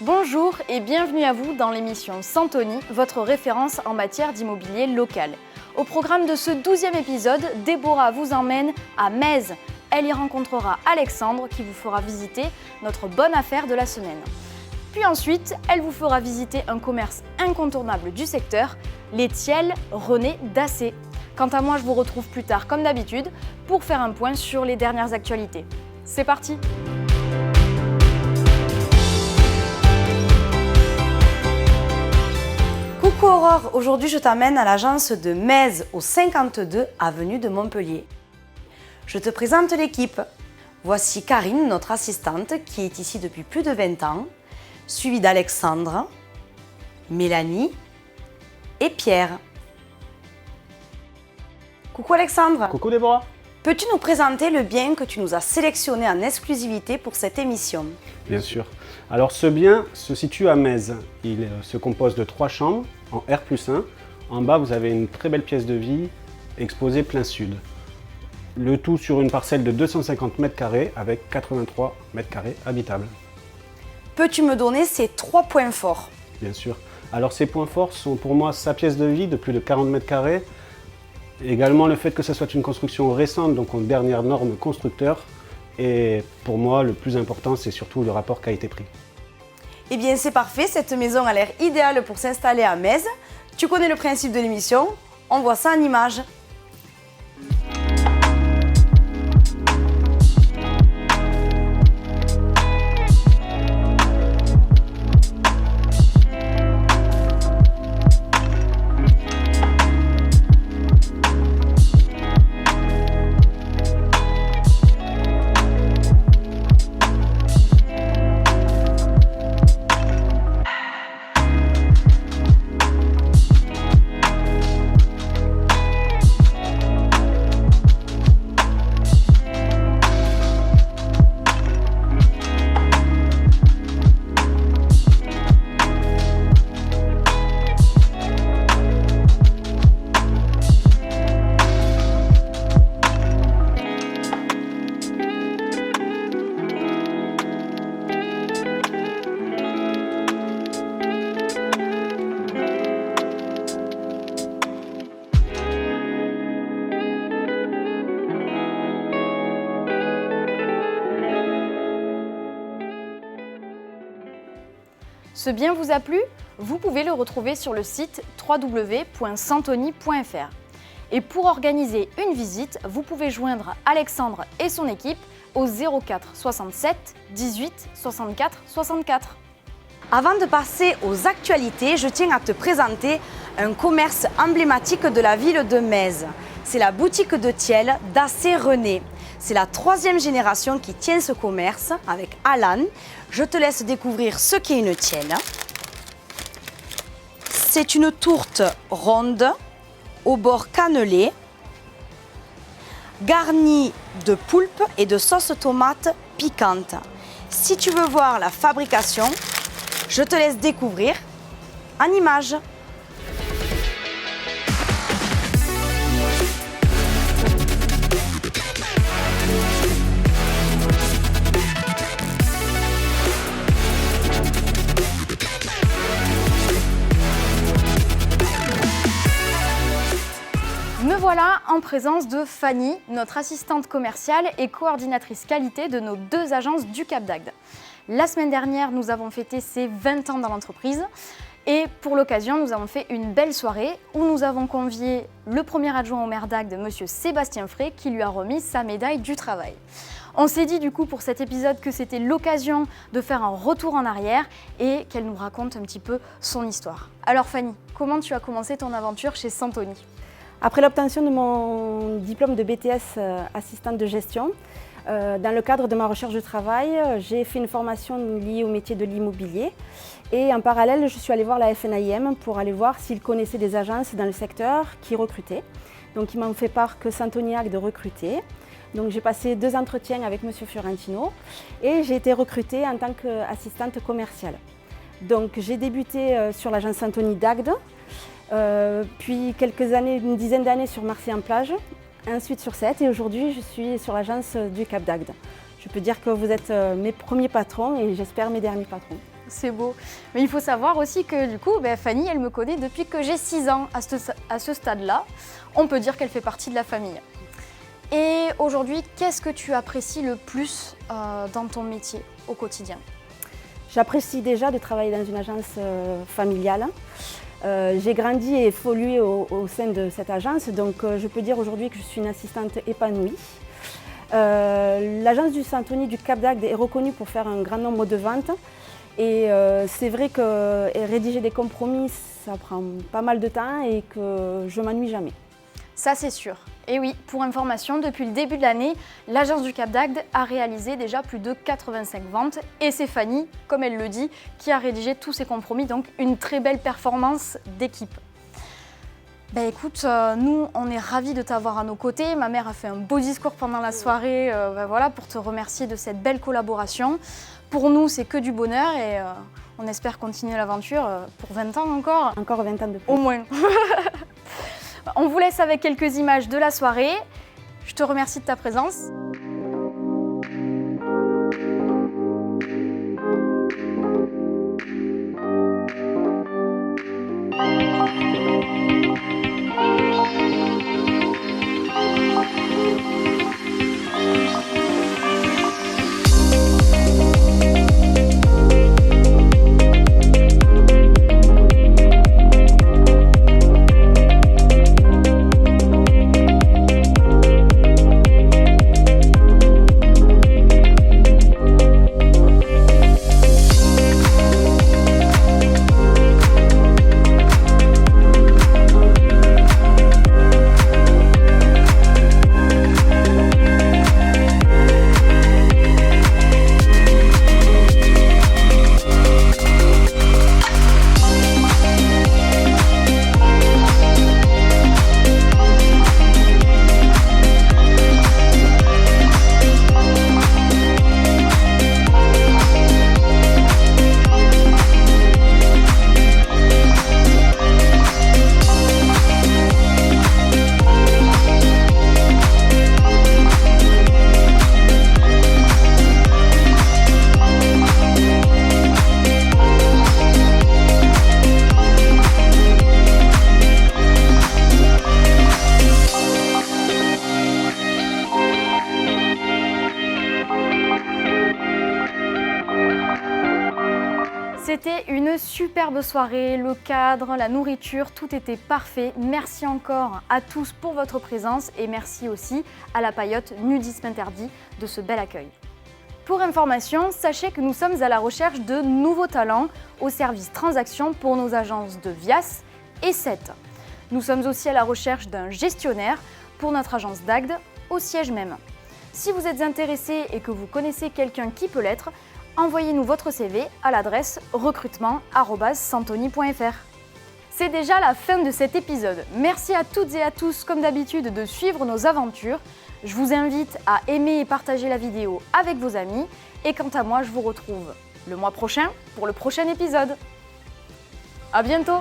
Bonjour et bienvenue à vous dans l'émission Santoni, votre référence en matière d'immobilier local. Au programme de ce 12e épisode, Déborah vous emmène à Metz. Elle y rencontrera Alexandre qui vous fera visiter notre bonne affaire de la semaine. Puis ensuite, elle vous fera visiter un commerce incontournable du secteur, les Tiels René Dassé. Quant à moi, je vous retrouve plus tard comme d'habitude pour faire un point sur les dernières actualités. C'est parti! Coucou Aurore, aujourd'hui je t'amène à l'agence de Metz au 52 avenue de Montpellier. Je te présente l'équipe. Voici Karine, notre assistante, qui est ici depuis plus de 20 ans, suivie d'Alexandre, Mélanie et Pierre. Coucou Alexandre. Coucou Déborah. Peux-tu nous présenter le bien que tu nous as sélectionné en exclusivité pour cette émission? Bien sûr. Alors ce bien se situe à Metz. Il se compose de 3 chambres en R+1. En bas, vous avez une très belle pièce de vie exposée plein sud. Le tout sur une parcelle de 250 m² avec 83 m² habitables. Peux-tu me donner ces 3 points forts? Bien sûr. Alors ces points forts sont pour moi sa pièce de vie de plus de 40 m². Également le fait que ce soit une construction récente, donc en dernière norme constructeur. Et pour moi, le plus important, c'est surtout le rapport qualité-prix. Eh bien, c'est parfait, cette maison a l'air idéale pour s'installer à Metz. Tu connais le principe de l'émission, on voit ça en images. Ce bien vous a plu? Vous pouvez le retrouver sur le site www.santoni.fr. Et pour organiser une visite, vous pouvez joindre Alexandre et son équipe au 04 67 18 64 64. Avant de passer aux actualités, je tiens à te présenter un commerce emblématique de la ville de Metz. C'est la boutique de Tiels Dassé René. C'est la 3e génération qui tient ce commerce avec Alan. Je te laisse découvrir ce qu'est une tielle. C'est une tourte ronde au bord cannelé, garnie de poulpe et de sauce tomate piquante. Si tu veux voir la fabrication, je te laisse découvrir en images. Me voilà en présence de Fanny, notre assistante commerciale et coordinatrice qualité de nos 2 agences du Cap d'Agde. La semaine dernière, nous avons fêté ses 20 ans dans l'entreprise et pour l'occasion, nous avons fait une belle soirée où nous avons convié le premier adjoint au maire d'Agde, monsieur Sébastien Frey, qui lui a remis sa médaille du travail. On s'est dit du coup pour cet épisode que c'était l'occasion de faire un retour en arrière et qu'elle nous raconte un petit peu son histoire. Alors Fanny, comment tu as commencé ton aventure chez Santoni ? Après l'obtention de mon diplôme de BTS assistante de gestion, dans le cadre de ma recherche de travail, j'ai fait une formation liée au métier de l'immobilier et en parallèle, je suis allée voir la FNAIM pour aller voir s'ils connaissaient des agences dans le secteur qui recrutaient. Donc ils m'ont fait part que Santoni Agde recrutait. Donc j'ai passé 2 entretiens avec M. Fiorentino et j'ai été recrutée en tant qu'assistante commerciale. Donc j'ai débuté sur l'agence Santoni d'Agde. Puis quelques années, une dizaine d'années sur Marseille-en-Plage, ensuite sur Sète et aujourd'hui je suis sur l'agence du Cap d'Agde. Je peux dire que vous êtes mes premiers patrons et j'espère mes derniers patrons. C'est beau. Mais il faut savoir aussi que du coup, Fanny, elle me connaît depuis que j'ai 6 ans. À ce stade-là, on peut dire qu'elle fait partie de la famille. Et aujourd'hui, qu'est-ce que tu apprécies le plus dans ton métier au quotidien? J'apprécie déjà de travailler dans une agence familiale. J'ai grandi et évolué au sein de cette agence, donc je peux dire aujourd'hui que je suis une assistante épanouie. L'agence du Santoni du Cap d'Agde est reconnue pour faire un grand nombre de ventes. Et c'est vrai que rédiger des compromis, ça prend pas mal de temps et que je m'ennuie jamais. Ça, c'est sûr. Et oui, pour information, depuis le début de l'année, l'agence du Cap d'Agde a réalisé déjà plus de 85 ventes. Et c'est Fanny, comme elle le dit, qui a rédigé tous ces compromis. Donc, une très belle performance d'équipe. Écoute, nous, on est ravis de t'avoir à nos côtés. Ma mère a fait un beau discours pendant la soirée voilà, pour te remercier de cette belle collaboration. Pour nous, c'est que du bonheur et on espère continuer l'aventure pour 20 ans encore. Encore 20 ans de plus. Au moins. On vous laisse avec quelques images de la soirée. Je te remercie de ta présence. C'était une superbe soirée, le cadre, la nourriture, tout était parfait. Merci encore à tous pour votre présence et merci aussi à la paillote Nudisme Interdit de ce bel accueil. Pour information, sachez que nous sommes à la recherche de nouveaux talents au service transactions pour nos agences de Vias et 7. Nous sommes aussi à la recherche d'un gestionnaire pour notre agence d'Agde au siège même. Si vous êtes intéressé et que vous connaissez quelqu'un qui peut l'être, envoyez-nous votre CV à l'adresse recrutement@santoni.fr. C'est déjà la fin de cet épisode. Merci à toutes et à tous, comme d'habitude, de suivre nos aventures. Je vous invite à aimer et partager la vidéo avec vos amis. Et quant à moi, je vous retrouve le mois prochain pour le prochain épisode. À bientôt!